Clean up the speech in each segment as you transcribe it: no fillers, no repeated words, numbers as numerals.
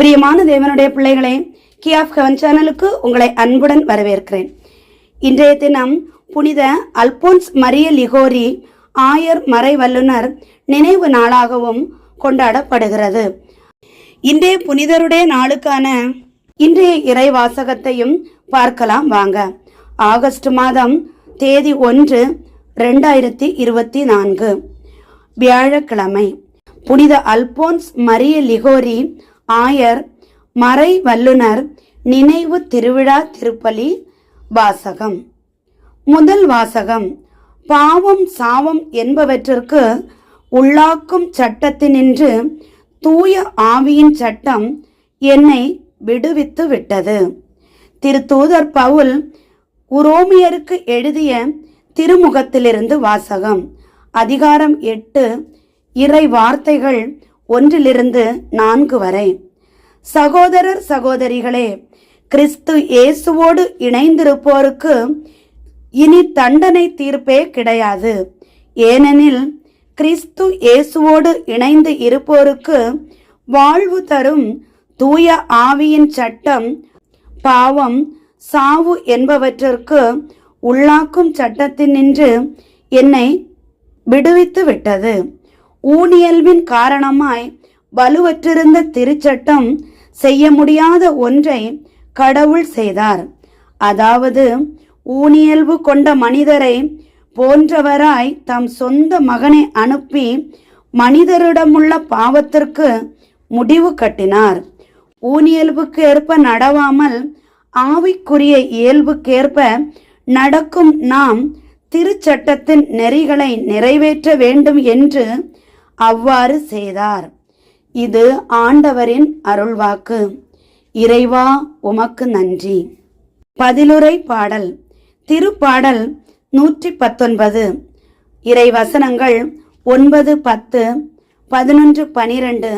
பிரியமான தேவனுடைய பிள்ளைகளே, கீ ஆஃப் ஹெவன் சேனலுக்கு உங்களை அன்புடன் வரவேற்கிறேன். இன்றைய தினம் புனித அல்போன்ஸ் மரிய லிகோரி ஆயர் மறை வல்லுனர் நினைவு நாளாகவும் கொண்டாடப்படுகிறது. இன்றைய புனிதருடைய நாளுக்கான இன்றைய இறை வாசகத்தையும் பார்க்கலாம் வாங்க. ஆகஸ்ட் மாதம் தேதி 1, 2024 வியாழக்கிழமை. புனித அல்போன்ஸ் மரிய லிகோரி ஆயர் மறை வல்லுனர் நினைவு திருவிழா திருப்பலி வாசகம். முதல் வாசகம். பாவம் சாவம் என்பவற்றிற்கு உள்ளாக்கும் சட்டத்தினின்று தூய ஆவியின் சட்டம் என்னை விடுவித்து விட்டது. திருத்தூதர் பவுல் உரோமியருக்கு எழுதிய திருமுகத்திலிருந்து வாசகம். அதிகாரம் 8, இறை வார்த்தைகள் 1-4 வரை. சகோதரர் சகோதரிகளே, கிறிஸ்து இயேசுவோடு இணைந்திருப்போருக்கு இனி தண்டனை தீர்ப்பே கிடையாது. ஏனெனில் கிறிஸ்து இயேசுவோடு இணைந்து இருப்போருக்கு வாழ்வு தரும் தூய ஆவியின் சட்டம் பாவம் சாவு என்பவற்றிற்கு உள்ளாக்கும் சட்டத்தினின்று என்னை விடுவித்து விட்டது. ஊனியல்பின் காரணமாய் வலுவற்றிருந்த திருச்சட்டம் செய்ய முடியாத ஒன்றை கடவுள் செய்தார். அதாவது ஊனியல்பு கொண்ட மனிதரை போன்றவராய் தம் சொந்த மகனை அனுப்பி மனிதரிடமுள்ள பாவத்திற்கு முடிவு கட்டினார். ஊனியல்புக்கு ஏற்ப நடவாமல் ஆவிக்குரிய இயல்புக்கேற்ப நடக்கும் நாம் திருச்சட்டத்தின் நெறிகளை நிறைவேற்ற வேண்டும் என்று அவ்வாறு செய்தார். இது ஆண்டவரின் அருள்வாக்கு. இறைவா உமக்கு நன்றி. பதிலுரை பாடல். திருப்பாடல் 119. இறை வசனங்கள் 9, 10, 11, 12,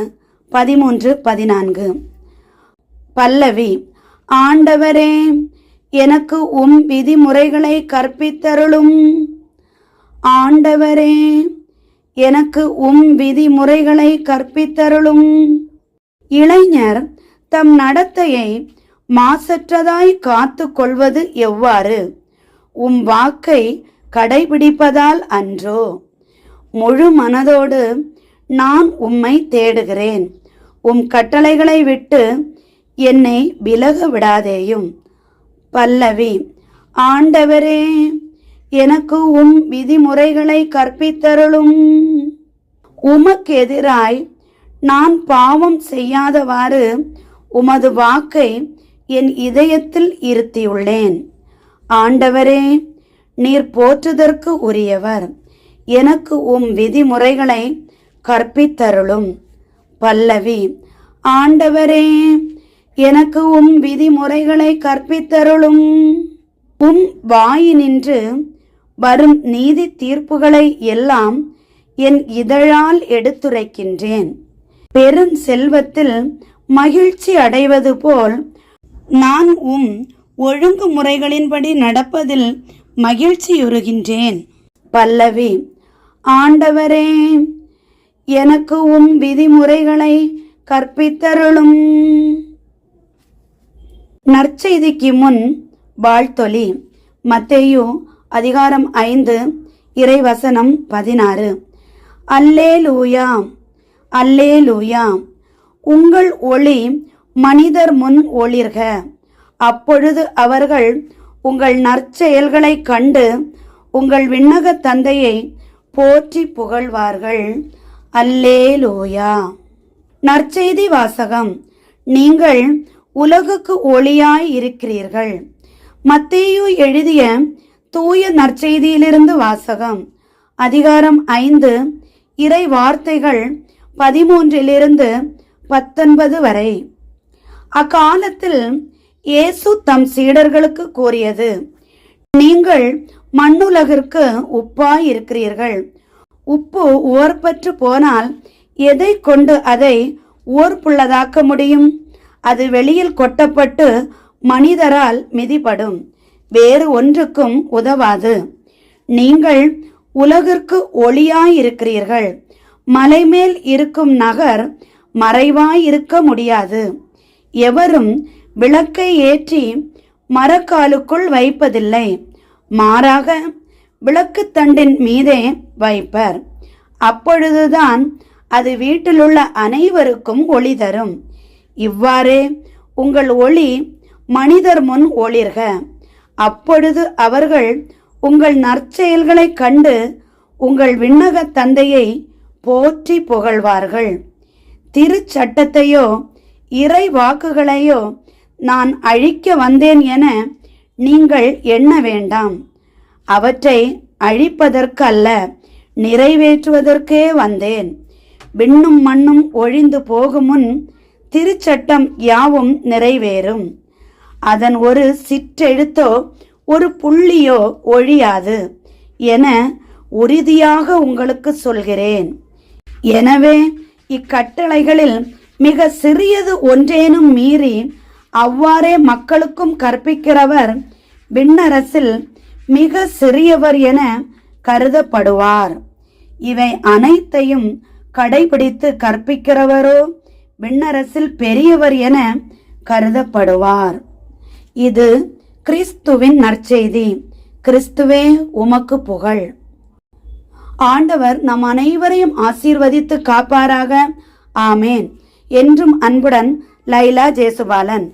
13, 14. பல்லவி. ஆண்டவரே, எனக்கு உம் விதிமுறைகளை கற்பித்தருளும். ஆண்டவரே, எனக்கு உம் விதிமுறைகளை கற்பித்தருளும். இளைஞர் தம் நடத்தையை மாசற்றதாய் காத்து கொள்வது எவ்வாறு? உம் வாக்கை கடைபிடிப்பதால் அன்றோ? முழு மனதோடு நான் உம்மை தேடுகிறேன். உம் கட்டளைகளை விட்டு என்னை விலக விடாதேயும். பல்லவி. ஆண்டவரே, எனக்கு உம் விதிமுறைகளை கற்பித்தருளும். உமக்கு எதிராய் நான் பாவம் செய்யாதவாறு உமது வாக்கை என் இதயத்தில் இருத்தியுள்ளேன். ஆண்டவரே, நீர் போற்றுதற்கு உரியவர். எனக்கு உம் விதிமுறைகளை கற்பித்தருளும். பல்லவி. ஆண்டவரே, எனக்கு உம் விதிமுறைகளை கற்பித்தருளும். உம் வாயினின்று வரும் நீதி தீர்ப்புகளை எல்லாம் என் இதழால் எடுத்துரைக்கின்றேன். பெரும் செல்வத்தில் மகிழ்ச்சி அடைவது போல் நான் உம் ஒழுங்குமுறைகளின்படி நடப்பதில் மகிழ்ச்சியுறுகின்றேன். பல்லவி. ஆண்டவரே, எனக்கு உம் விதிமுறைகளை கற்பித்தருளும். நற்செய்திக்கு முன் வாழ்த்தொலி. மத்தேயு அதிகாரம் 5, இறை வசனம் 16. அல்லேலூயா, அல்லேலூயா. உங்கள் ஒளி மனிதர் முன் ஒளிர்க. அப்பொழுது அவர்கள் உங்கள் நற்செயல்களை கண்டு உங்கள் விண்ணக தந்தையை போற்றி புகழ்வார்கள். அல்லேலூயா. நற்செய்தி வாசகம். நீங்கள் உலகுக்கு ஒளியாய் இருக்கிறீர்கள். மத்தேயு எழுதிய தூய நற்செய்தியிலிருந்து வாசகம். அதிகாரம் 5, இறை வார்த்தைகள் 13-19 வரை. அக்காலத்தில் இயேசு தம் சீடர்களுக்கு கூறியது, நீங்கள் மண்ணுலகிற்கு உப்பாய் இருக்கிறீர்கள். உப்பு உவர்பற்று போனால் எதை கொண்டு அதை உவர்ப்புள்ளதாக்க முடியும்? அது வெளியில் கொட்டப்பட்டு மனிதரால் மிதிப்படும். வேறு ஒன்றுக்கும் உதவாது. நீங்கள் உலகிற்கு ஒளியாயிருக்கிறீர்கள். மலைமேல் இருக்கும் நகர் மறைவாயிருக்க முடியாது. எவரும் விளக்கை ஏற்றி மரக்காலுக்குள் வைப்பதில்லை, மாறாக விளக்குத்தண்டின் மீதே வைப்பர். அப்பொழுதுதான் அது வீட்டிலுள்ள அனைவருக்கும் ஒளி தரும். இவ்வாறே உங்கள் ஒளி மனிதர் முன் ஒளிர்க. அப்பொழுது அவர்கள் உங்கள் நற்செயல்களைக் கண்டு உங்கள் விண்ணக தந்தையை போற்றி புகழ்வார்கள். திருச்சட்டத்தையோ இறை வாக்குகளையோ நான் அழிக்க வந்தேன் என நீங்கள் எண்ண வேண்டாம். அவற்றை அழிப்பதற்கு அல்ல, நிறைவேற்றுவதற்கே வந்தேன். விண்ணும் மண்ணும் ஒழிந்து போகும் முன் திருச்சட்டம் யாவும் நிறைவேறும். அதன் ஒரு சிற்றெழுத்தோ ஒரு புள்ளியோ ஒழியாது என உறுதியாக உங்களுக்கு சொல்கிறேன். எனவே இக்கட்டளைகளில் மிக சிறியது ஒன்றேனும் மீறி அவ்வாறே மக்களுக்கும் கற்பிக்கிறவர் விண்ணரசில் மிக சிறியவர் என கருதப்படுவார். இவை அனைத்தையும் கடைபிடித்து கற்பிக்கிறவரோ விண்ணரசில் பெரியவர் என கருதப்படுவார். இது கிறிஸ்துவின் நற்செய்தி. கிறிஸ்துவே உமக்கு புகழ். ஆண்டவர் நம் அனைவரையும் ஆசீர்வதித்து காப்பாராக. ஆமேன். என்றும் அன்புடன் லைலா ஜேசுபாலன்.